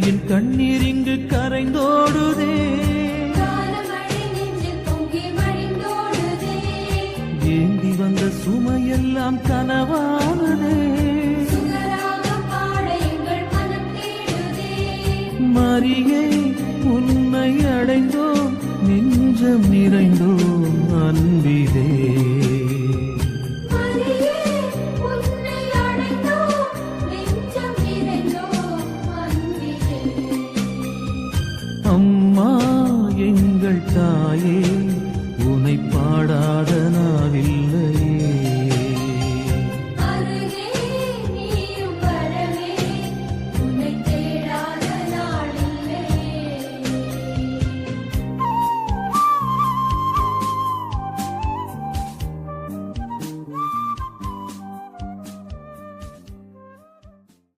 அன்னையின் கண்ணீர் இங்கு கரைந்தோடுதே. ஏந்தி வந்த சுமையெல்லாம் கனவானதே. மரியே உன்னை அடைந்தோம், நெஞ்சம் நிறைந்தோம் அன்பிலே. அம்மா எங்கள் தாயே,